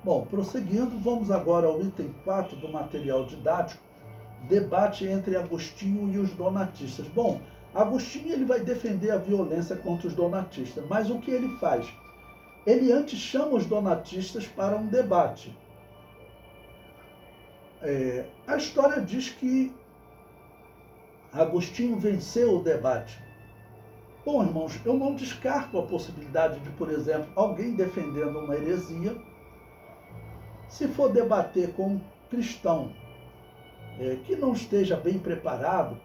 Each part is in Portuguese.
Bom, prosseguindo, vamos agora ao item 4 do material didático, debate entre Agostinho e os donatistas. Bom, Agostinho ele vai defender a violência contra os donatistas, mas o que ele faz? Ele antes chama os donatistas para um debate. A história diz que Agostinho venceu o debate. Bom, irmãos, eu não descarto a possibilidade de, por exemplo, alguém defendendo uma heresia, se for debater com um cristão que não esteja bem preparado,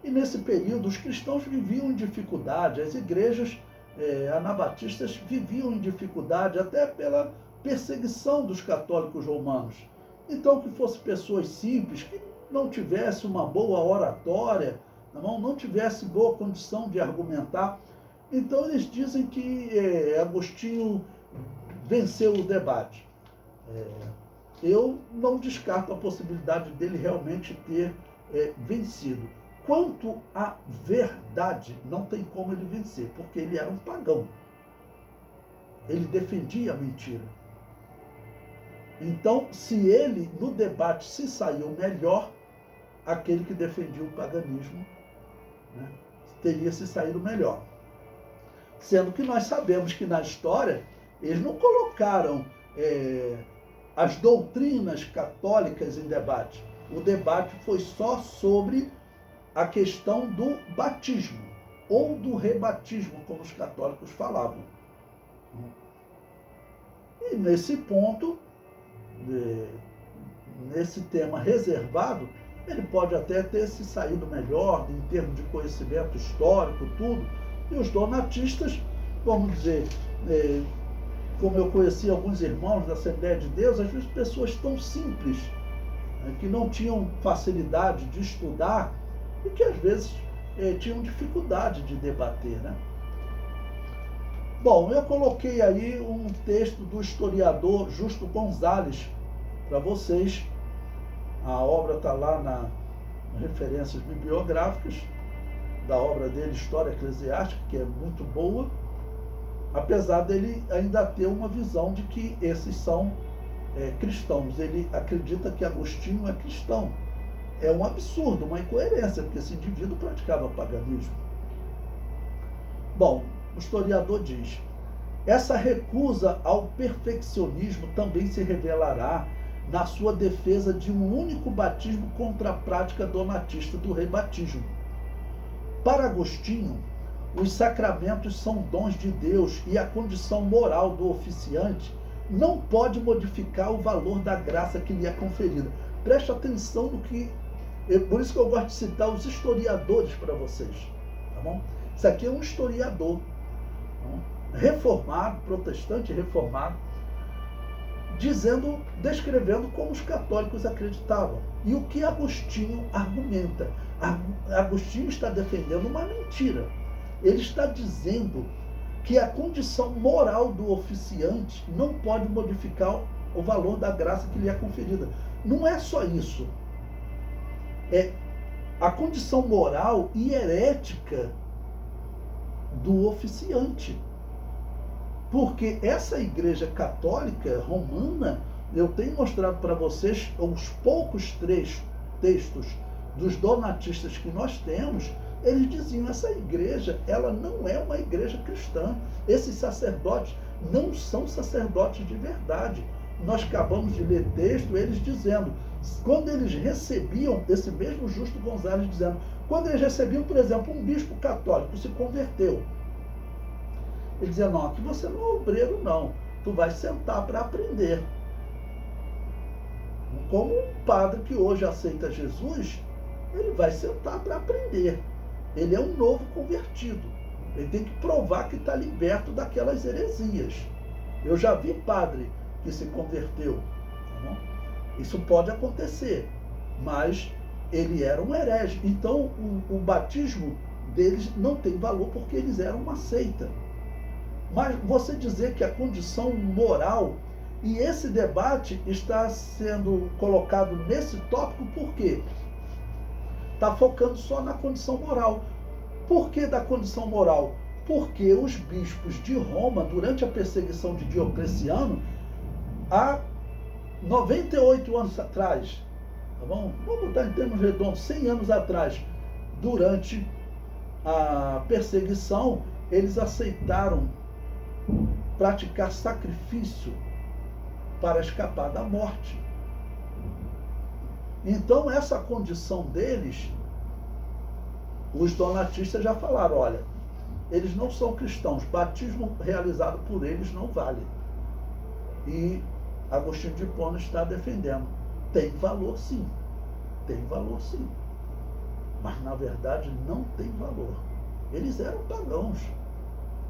e nesse período os cristãos viviam em dificuldade, as igrejas anabatistas viviam em dificuldade até pela perseguição dos católicos romanos. Então, que fossem pessoas simples, que não tivessem uma boa oratória, não tivesse boa condição de argumentar. Então eles dizem que Agostinho venceu o debate. Eu não descarto a possibilidade dele realmente ter vencido. Quanto à verdade, não tem como ele vencer, porque ele era um pagão. Ele defendia a mentira. Então, se ele, no debate, se saiu melhor, aquele que defendia o paganismo teria se saído melhor. Sendo que nós sabemos que na história eles não colocaram as doutrinas católicas em debate. O debate foi só sobre a questão do batismo, ou do rebatismo, como os católicos falavam. E nesse ponto, nesse tema reservado, ele pode até ter se saído melhor em termos de conhecimento histórico, tudo. E os donatistas, vamos dizer, como eu conheci alguns irmãos da Assembleia de Deus, às vezes pessoas tão simples, que não tinham facilidade de estudar e que às vezes tinham dificuldade de debater, né? Bom, eu coloquei aí um texto do historiador Justo Gonzalez para vocês. A obra está lá nas referências bibliográficas da obra dele, História Eclesiástica, que é muito boa, apesar dele ainda ter uma visão de que esses são cristãos. Ele acredita que Agostinho é cristão. É um absurdo, uma incoerência, porque esse indivíduo praticava paganismo. Bom, o historiador diz: essa recusa ao perfeccionismo também se revelará na sua defesa de um único batismo contra a prática donatista do rebatismo. Para Agostinho, os sacramentos são dons de Deus e a condição moral do oficiante não pode modificar o valor da graça que lhe é conferida. Preste atenção no que... Por isso que eu gosto de citar os historiadores para vocês. Tá bom? Isso aqui é um historiador reformado, protestante reformado, descrevendo como os católicos acreditavam. E o que Agostinho argumenta? Agostinho está defendendo uma mentira. Ele está dizendo que a condição moral do oficiante não pode modificar o valor da graça que lhe é conferida. Não é só isso. É a condição moral e herética do oficiante. Porque essa igreja católica romana, eu tenho mostrado para vocês os poucos textos dos donatistas que nós temos, eles diziam: essa igreja, ela não é uma igreja cristã. Esses sacerdotes não são sacerdotes de verdade. Nós acabamos de ler texto, eles dizendo, quando eles recebiam, esse mesmo Justo Gonzalez dizendo, quando eles recebiam, por exemplo, um bispo católico se converteu, ele dizia: não, aqui você não é obreiro, não. Tu vai sentar para aprender. Como um padre que hoje aceita Jesus, ele vai sentar para aprender. Ele é um novo convertido. Ele tem que provar que está liberto daquelas heresias. Eu já vi padre que se converteu. Tá? Isso pode acontecer, mas ele era um herege. Então, o batismo deles não tem valor porque eles eram uma seita. Mas você dizer que a condição moral, e esse debate está sendo colocado nesse tópico, por quê? Está focando só na condição moral. Por que da condição moral? Porque os bispos de Roma, durante a perseguição de Diocleciano, 98 anos atrás, tá bom? Vamos botar em termos redondos, 100 anos atrás, durante a perseguição, eles aceitaram praticar sacrifício para escapar da morte. Então, essa condição deles, os donatistas já falaram, olha, eles não são cristãos, batismo realizado por eles não vale. E Agostinho de Hipona está defendendo. Tem valor sim, mas na verdade não tem valor. Eles eram pagãos.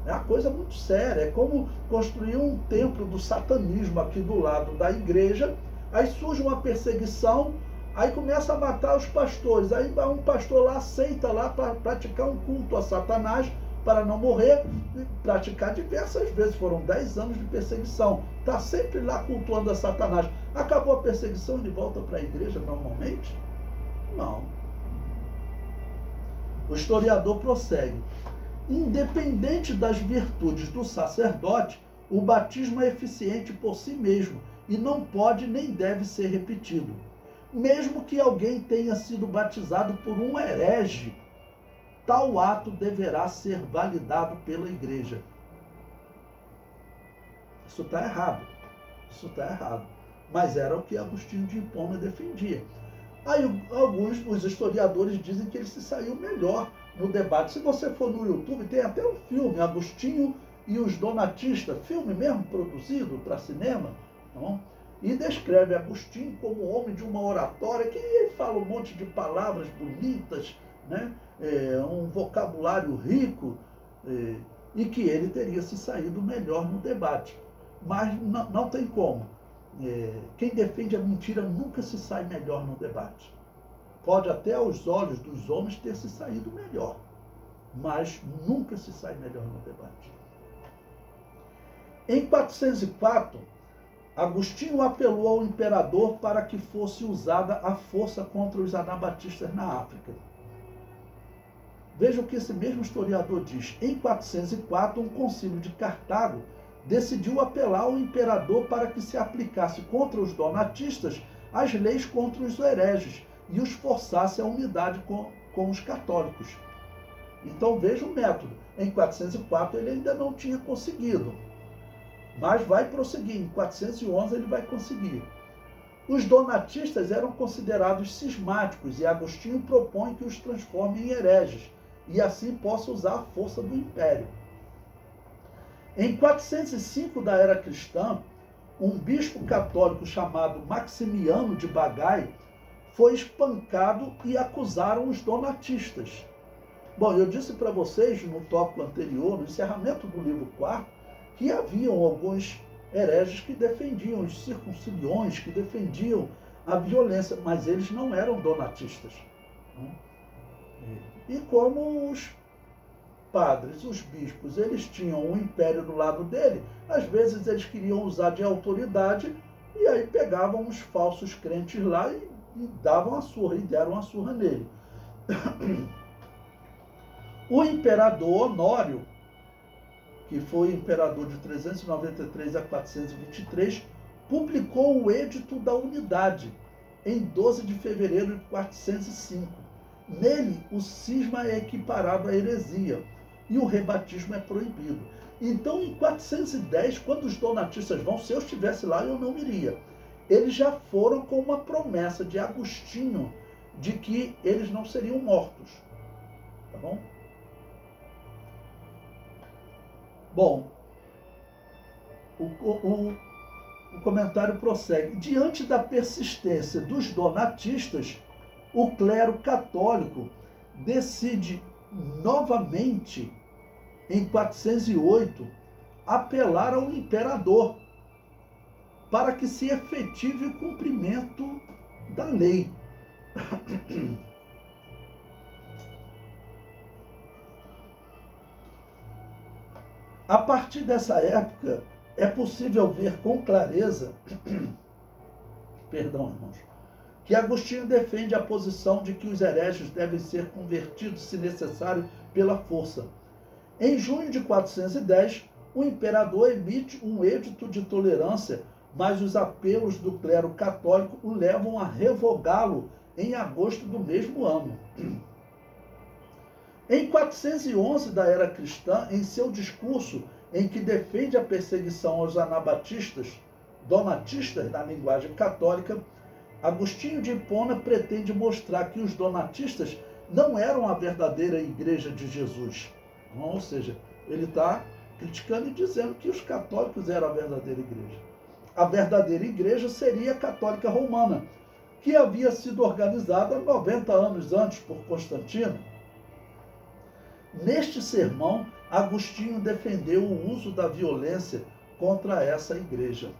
É uma coisa muito séria, é como construir um templo do satanismo aqui do lado da igreja, aí surge uma perseguição, aí começa a matar os pastores, aí um pastor lá aceita lá para praticar um culto a Satanás, para não morrer, e praticar diversas vezes, foram 10 anos de perseguição, está sempre lá cultuando a Satanás. Acabou a perseguição, ele volta para a igreja normalmente? Não. O historiador prossegue. Independente das virtudes do sacerdote, o batismo é eficiente por si mesmo e não pode nem deve ser repetido. Mesmo que alguém tenha sido batizado por um herege, tal ato deverá ser validado pela igreja. Isso está errado. Mas era o que Agostinho de Hipona defendia. Aí os historiadores dizem que ele se saiu melhor no debate. Se você for no YouTube, tem até um filme, Agostinho e os Donatistas, filme mesmo produzido para cinema, não? E descreve Agostinho como homem de uma oratória, que ele fala um monte de palavras bonitas, né? Um vocabulário rico, e que ele teria se saído melhor no debate. Mas não tem como. Quem defende a mentira nunca se sai melhor no debate. Pode até aos olhos dos homens ter se saído melhor, mas nunca se sai melhor no debate. Em 404, Agostinho apelou ao imperador para que fosse usada a força contra os anabatistas na África. Veja o que esse mesmo historiador diz. Em 404, um concílio de Cartago decidiu apelar ao imperador para que se aplicasse contra os donatistas as leis contra os hereges e os forçasse à unidade com os católicos. Então veja o método. Em 404 ele ainda não tinha conseguido, mas vai prosseguir. Em 411 ele vai conseguir. Os donatistas eram considerados cismáticos e Agostinho propõe que os transforme em hereges e assim possa usar a força do império. Em 405 da era cristã, um bispo católico chamado Maximiano de Bagai foi espancado e acusaram os donatistas. Bom, eu disse para vocês no tópico anterior, no encerramento do livro 4, que haviam alguns hereges que defendiam os circunciliões, que defendiam a violência, mas eles não eram donatistas. E como os padres, os bispos, eles tinham o império do lado dele, às vezes eles queriam usar de autoridade e aí pegavam os falsos crentes lá e davam a surra, e deram a surra nele. O imperador Honório, que foi imperador de 393 a 423, publicou o Edito da Unidade, em 12 de fevereiro de 405. Nele, o cisma é equiparado à heresia e o rebatismo é proibido. Então, em 410, quando os donatistas vão, se eu estivesse lá, eu não iria. Eles já foram com uma promessa de Agostinho de que eles não seriam mortos. Tá bom? Bom, o comentário prossegue. Diante da persistência dos donatistas, o clero católico decide novamente, em 408, apelar ao imperador para que se efetive o cumprimento da lei. A partir dessa época, é possível ver com clareza, perdão, irmãos, que Agostinho defende a posição de que os hereges devem ser convertidos, se necessário, pela força. Em junho de 410, o imperador emite um edito de tolerância mas os apelos do clero católico o levam a revogá-lo em agosto do mesmo ano. Em 411 da era cristã, em seu discurso em que defende a perseguição aos anabatistas, donatistas na linguagem católica, Agostinho de Hipona pretende mostrar que os donatistas não eram a verdadeira igreja de Jesus. Ou seja, ele está criticando e dizendo que os católicos eram a verdadeira igreja. A verdadeira igreja seria a católica romana, que havia sido organizada 90 anos antes por Constantino. Neste sermão, Agostinho defendeu o uso da violência contra essa igreja.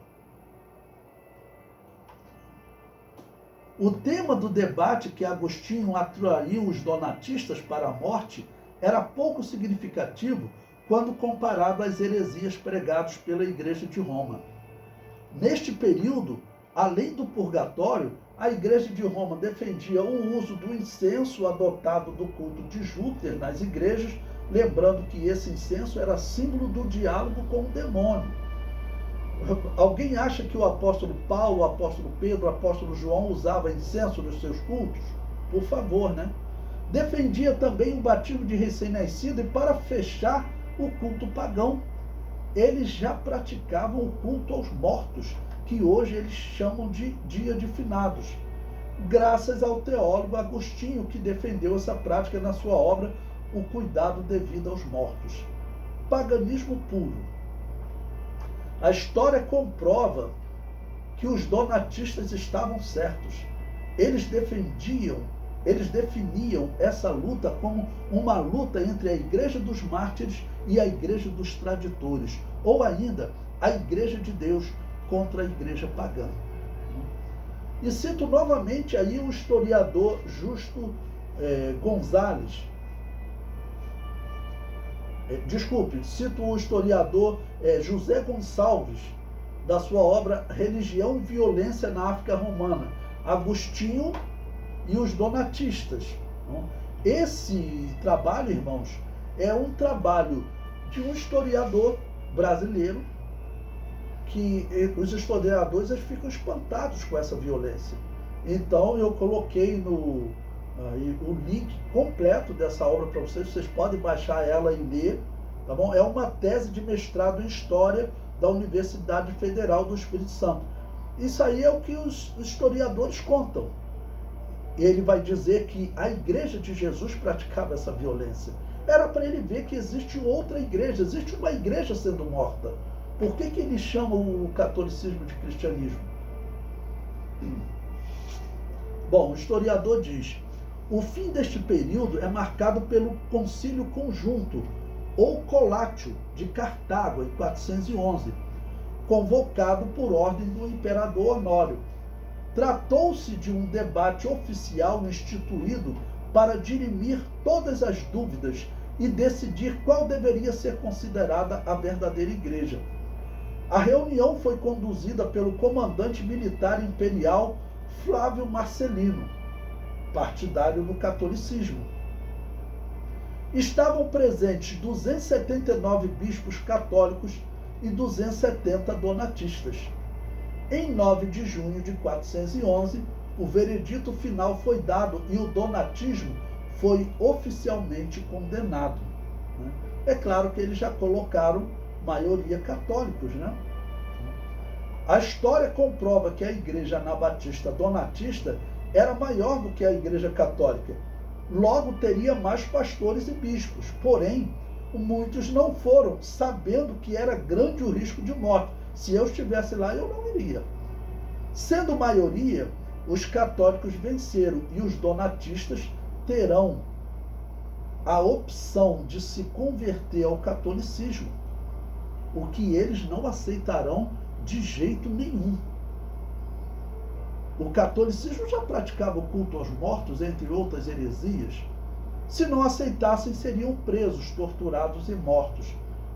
O tema do debate que Agostinho atraiu os donatistas para a morte era pouco significativo quando comparado às heresias pregadas pela Igreja de Roma. Neste período, além do purgatório, a Igreja de Roma defendia o uso do incenso adotado do culto de Júpiter nas igrejas, lembrando que esse incenso era símbolo do diálogo com o demônio. Alguém acha que o apóstolo Paulo, o apóstolo Pedro, o apóstolo João usava incenso nos seus cultos? Por favor, né? Defendia também o batismo de recém-nascido e, para fechar, o culto pagão. Eles já praticavam o culto aos mortos, que hoje eles chamam de dia de finados, graças ao teólogo Agostinho, que defendeu essa prática na sua obra O Cuidado Devido aos Mortos. Paganismo puro. A história comprova que os donatistas estavam certos. Eles definiam essa luta como uma luta entre a Igreja dos Mártires e a Igreja dos Traditores, ou ainda a Igreja de Deus contra a Igreja pagã. E cito novamente aí o historiador Justo Gonzalez. Cito o historiador José Gonçalves, da sua obra Religião e Violência na África Romana, Agostinho e os Donatistas. Esse trabalho, irmãos, é um trabalho de um historiador brasileiro, que os historiadores eles ficam espantados com essa violência. Então eu coloquei o link completo dessa obra para vocês podem baixar ela e ler, tá bom? É uma tese de mestrado em História da Universidade Federal do Espírito Santo. Isso aí é o que os historiadores contam. Ele vai dizer que a Igreja de Jesus praticava essa violência. Era para ele ver que existe outra igreja, existe uma igreja sendo morta. Por que ele chama o catolicismo de cristianismo? Bom, o historiador diz: o fim deste período é marcado pelo Concílio Conjunto, ou Colátio, de Cartago, em 411, convocado por ordem do imperador Honório. Tratou-se de um debate oficial instituído para dirimir todas as dúvidas e decidir qual deveria ser considerada a verdadeira igreja. A reunião foi conduzida pelo comandante militar imperial Flávio Marcelino, partidário do catolicismo. Estavam presentes 279 bispos católicos e 270 donatistas. Em 9 de junho de 411, o veredito final foi dado e o donatismo foi oficialmente condenado. É claro que eles já colocaram maioria católicos, né? A história comprova que a igreja anabatista donatista era maior do que a igreja católica. Logo teria mais pastores e bispos. Porém, muitos não foram, sabendo que era grande o risco de morte. Se eu estivesse lá, eu não iria. Sendo maioria, os católicos venceram e os donatistas terão a opção de se converter ao catolicismo, o que eles não aceitarão de jeito nenhum. O catolicismo já praticava o culto aos mortos, entre outras heresias. Se não aceitassem, seriam presos, torturados e mortos.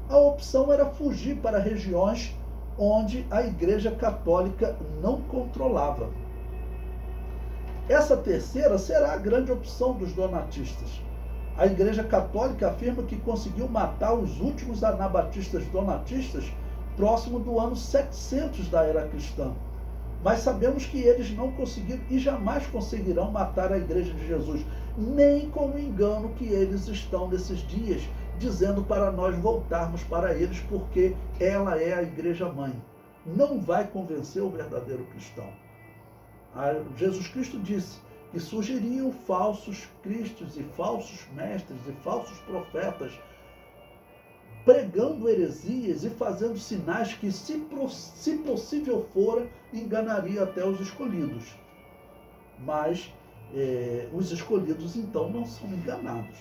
A opção era fugir para regiões onde a Igreja Católica não controlava. Essa terceira será a grande opção dos donatistas. A Igreja Católica afirma que conseguiu matar os últimos anabatistas donatistas próximo do ano 700 da era cristã. Mas sabemos que eles não conseguiram e jamais conseguirão matar a igreja de Jesus, nem com o engano que eles estão nesses dias, dizendo para nós voltarmos para eles, porque ela é a igreja mãe. Não vai convencer o verdadeiro cristão. Jesus Cristo disse que surgiriam falsos cristos e falsos mestres e falsos profetas, pregando heresias e fazendo sinais que, se possível fora, enganaria até os escolhidos. Mas os escolhidos, então, não são enganados.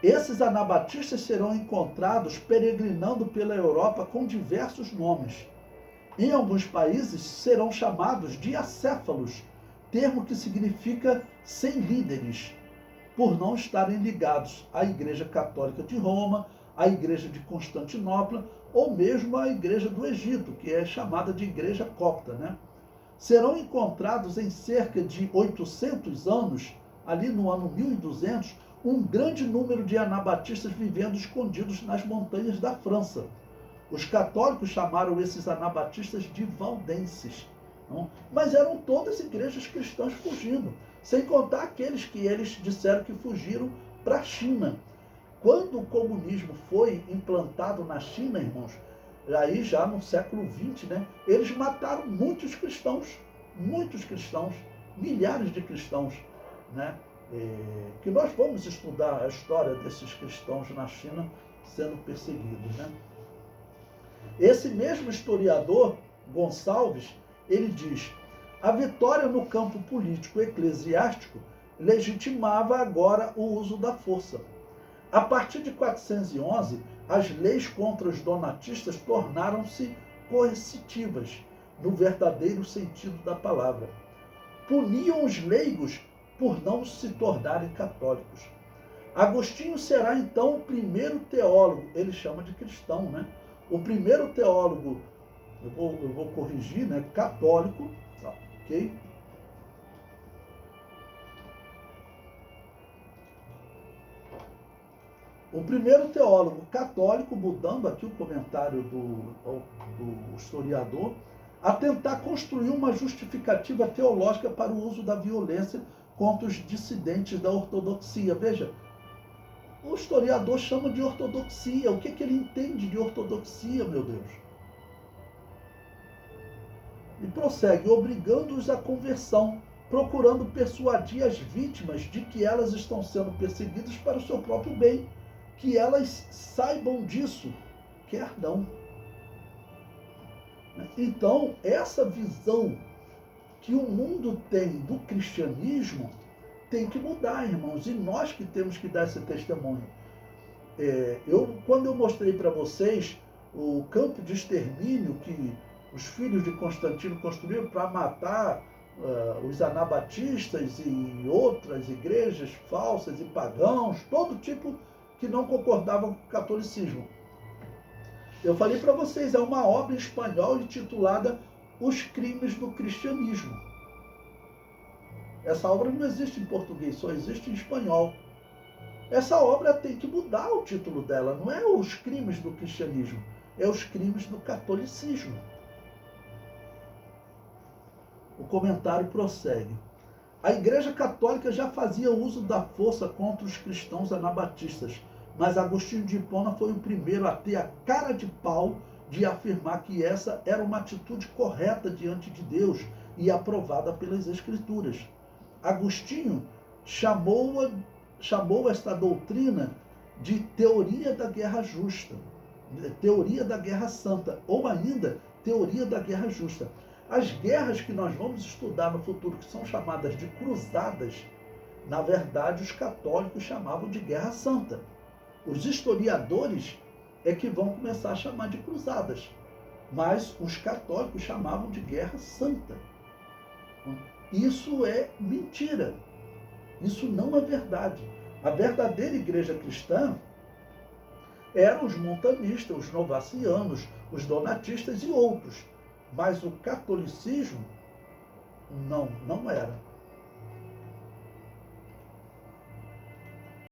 Esses anabatistas serão encontrados peregrinando pela Europa com diversos nomes. Em alguns países serão chamados de acéfalos, termo que significa sem líderes, por não estarem ligados à Igreja Católica de Roma, à Igreja de Constantinopla ou mesmo à Igreja do Egito, que é chamada de Igreja Copta, né? Serão encontrados em cerca de 800 anos, ali no ano 1200, um grande número de anabatistas vivendo escondidos nas montanhas da França. Os católicos chamaram esses anabatistas de valdenses, não? Mas eram todas igrejas cristãs fugindo, sem contar aqueles que eles disseram que fugiram para a China. Quando o comunismo foi implantado na China, irmãos, aí já no século XX, né, eles mataram muitos cristãos, milhares de cristãos, né, que nós vamos estudar a história desses cristãos na China sendo perseguidos, né? Esse mesmo historiador, Gonçalves, ele diz: a vitória no campo político eclesiástico legitimava agora o uso da força. A partir de 411, as leis contra os donatistas tornaram-se coercitivas, no verdadeiro sentido da palavra. Puniam os leigos por não se tornarem católicos. Agostinho será então o primeiro teólogo, ele chama de cristão, né? O primeiro teólogo, eu vou corrigir, né? Católico, ok? O primeiro teólogo católico, mudando aqui o comentário do historiador, a tentar construir uma justificativa teológica para o uso da violência contra os dissidentes da ortodoxia. Veja, o historiador chama de ortodoxia. O que ele entende de ortodoxia, meu Deus? E prossegue, obrigando-os à conversão, procurando persuadir as vítimas de que elas estão sendo perseguidas para o seu próprio bem, que elas saibam disso, quer não. Então, essa visão que o mundo tem do cristianismo tem que mudar, irmãos, e nós que temos que dar esse testemunho. Quando eu mostrei para vocês o campo de extermínio que os filhos de Constantino construíram para matar os anabatistas e outras igrejas falsas e pagãos, todo tipo que não concordavam com o catolicismo. Eu falei para vocês, é uma obra em espanhol intitulada Os Crimes do Cristianismo. Essa obra não existe em português, só existe em espanhol. Essa obra tem que mudar o título dela, não é Os Crimes do Cristianismo, é Os Crimes do Catolicismo. O comentário prossegue. A Igreja Católica já fazia uso da força contra os cristãos anabatistas, mas Agostinho de Hipona foi o primeiro a ter a cara de pau de afirmar que essa era uma atitude correta diante de Deus e aprovada pelas Escrituras. Agostinho chamou esta doutrina de teoria da guerra justa, teoria da guerra santa, ou ainda teoria da guerra justa. As guerras que nós vamos estudar no futuro, que são chamadas de cruzadas, na verdade os católicos chamavam de guerra santa. Os historiadores é que vão começar a chamar de cruzadas, mas os católicos chamavam de guerra santa. Isso é mentira. Isso não é verdade. A verdadeira igreja cristã eram os montanistas, os novacianos, os donatistas e outros. Mas o catolicismo não era.